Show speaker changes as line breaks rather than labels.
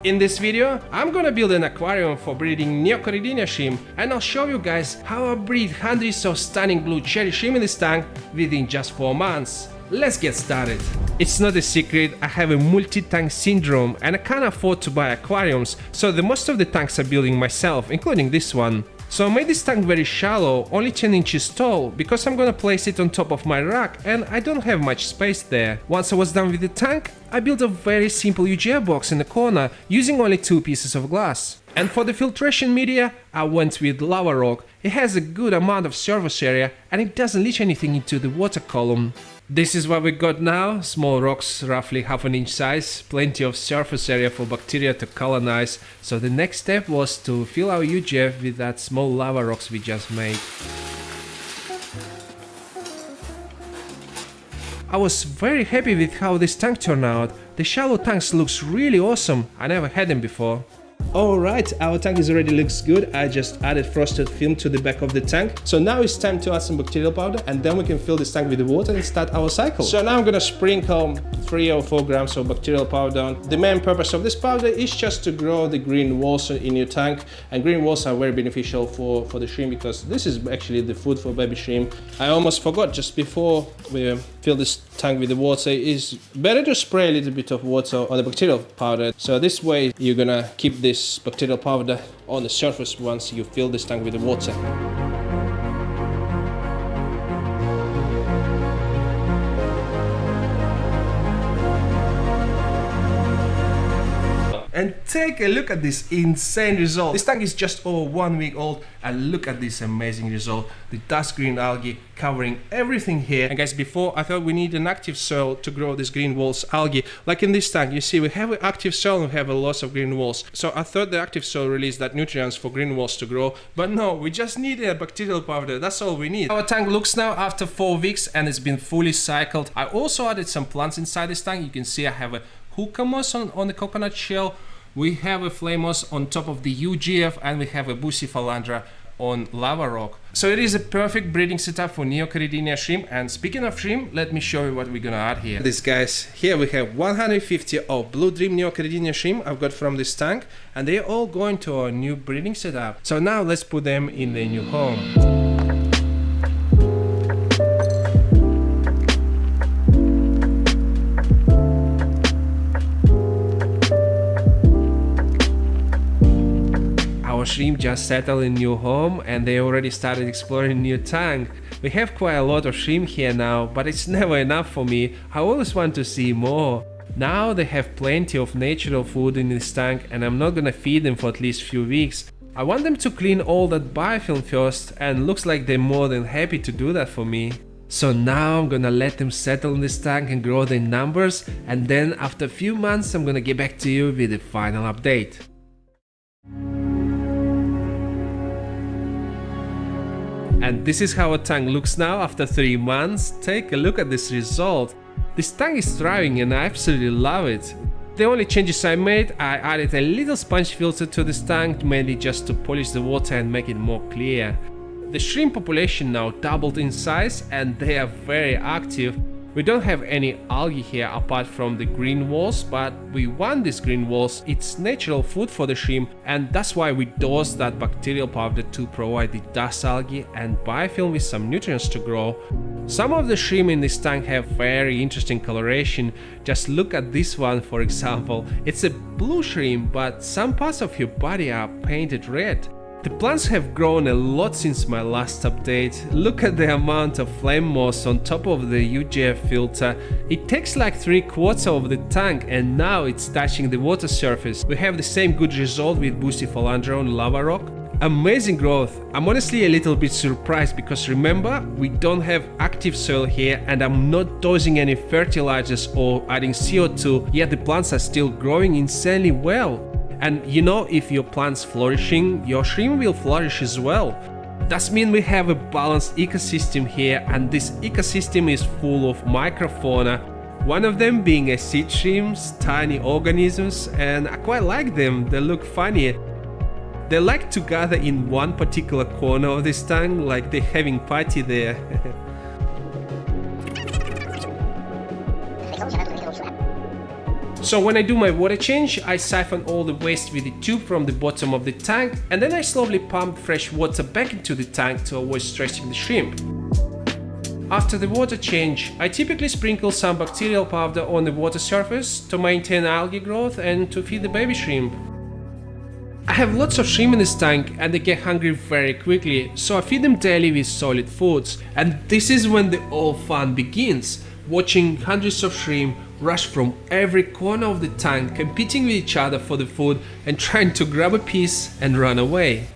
In this video, I'm gonna build an aquarium for breeding Neocorydinia shrimp, and I'll show you guys how I breed hundreds of stunning blue cherry shrimp in this tank within just 4 months. Let's get started. It's not a secret, I have a multi-tank syndrome and I can't afford to buy aquariums, so the most of the tanks I'm building myself, including this one. So I made this tank very shallow, only 10 inches tall, because I'm gonna place it on top of my rack and I don't have much space there. Once I was done with the tank, I built a very simple UGF box in the corner using only 2 pieces of glass. And for the filtration media, I went with lava rock. It has a good amount of surface area and it doesn't leach anything into the water column. This is what we got now, small rocks roughly half an inch size, plenty of surface area for bacteria to colonize, so the next step was to fill our UGF with that small lava rocks we just made. I was very happy with how this tank turned out. The shallow tanks looks really awesome, I never had them before. Alright, our tank already looks good. I just added frosted film to the back of the tank. So now it's time to add some bacterial powder and then we can fill this tank with the water and start our cycle. So now I'm gonna sprinkle 3 or 4 grams of bacterial powder on. The main purpose of this powder is just to grow the green walls in your tank, and green walls are very beneficial for the shrimp because this is actually the food for baby shrimp. I almost forgot, just before we fill this tank with the water, it's better to spray a little bit of water on the bacterial powder. So this way you're gonna keep this bacterial powder on the surface once you fill this tank with the water. And take a look at this insane result. This tank is just over 1 week old and look at this amazing result. The dust green algae covering everything here. And guys, before I thought we need an active soil to grow this green walls algae. Like in this tank, you see we have an active soil and we have a loss of green walls. So I thought the active soil released that nutrients for green walls to grow. But no, we just need a bacterial powder. That's all we need. Our tank looks now after 4 weeks and it's been fully cycled. I also added some plants inside this tank. You can see I have a hookah moss on the coconut shell. We have a flame moss on top of the UGF and we have a Bucephalandra on lava rock. So it is a perfect breeding setup for Neocorydinia shrimp. And speaking of shrimp, let me show you what we're gonna add here. This guys, here we have 150 of Blue Dream Neocorydinia shrimp I've got from this tank, and they're all going to our new breeding setup. So now let's put them in their new home. Our shrimp just settled in new home and they already started exploring new tank. We have quite a lot of shrimp here now, but it's never enough for me. I always want to see more. Now they have plenty of natural food in this tank and I'm not gonna feed them for at least few weeks. I want them to clean all that biofilm first, and looks like they're more than happy to do that for me. So now I'm gonna let them settle in this tank and grow their numbers, and then after a few months I'm gonna get back to you with the final update. And this is how a tank looks now after 3 months. Take a look at this result. This tank is thriving and I absolutely love it. The only changes I made, I added a little sponge filter to this tank, mainly just to polish the water and make it more clear. The shrimp population now doubled in size and they are very active. We don't have any algae here apart from the green walls, but we want these green walls. It's natural food for the shrimp, and that's why we dose that bacterial powder to provide the dust algae and biofilm with some nutrients to grow. Some of the shrimp in this tank have very interesting coloration. Just look at this one, for example. It's a blue shrimp, but some parts of your body are painted red. The plants have grown a lot since my last update. Look at the amount of flame moss on top of the UGF filter. It takes like 3/4 of the tank and now it's touching the water surface. We have the same good result with Bucephalandra on lava rock. Amazing growth. I'm honestly a little bit surprised because remember, we don't have active soil here and I'm not dosing any fertilizers or adding CO2, yet the plants are still growing insanely well. And you know, if your plant's flourishing, your shrimp will flourish as well. That means we have a balanced ecosystem here, and this ecosystem is full of microfauna. One of them being a seed shrimps, tiny organisms, and I quite like them, they look funny. They like to gather in one particular corner of this tank, like they're having party there. So when I do my water change, I siphon all the waste with the tube from the bottom of the tank, and then I slowly pump fresh water back into the tank to avoid stressing the shrimp. After the water change, I typically sprinkle some bacterial powder on the water surface to maintain algae growth and to feed the baby shrimp. I have lots of shrimp in this tank and they get hungry very quickly, so I feed them daily with solid foods. And this is when the all fun begins, watching hundreds of shrimp rush from every corner of the tank, competing with each other for the food and trying to grab a piece and run away.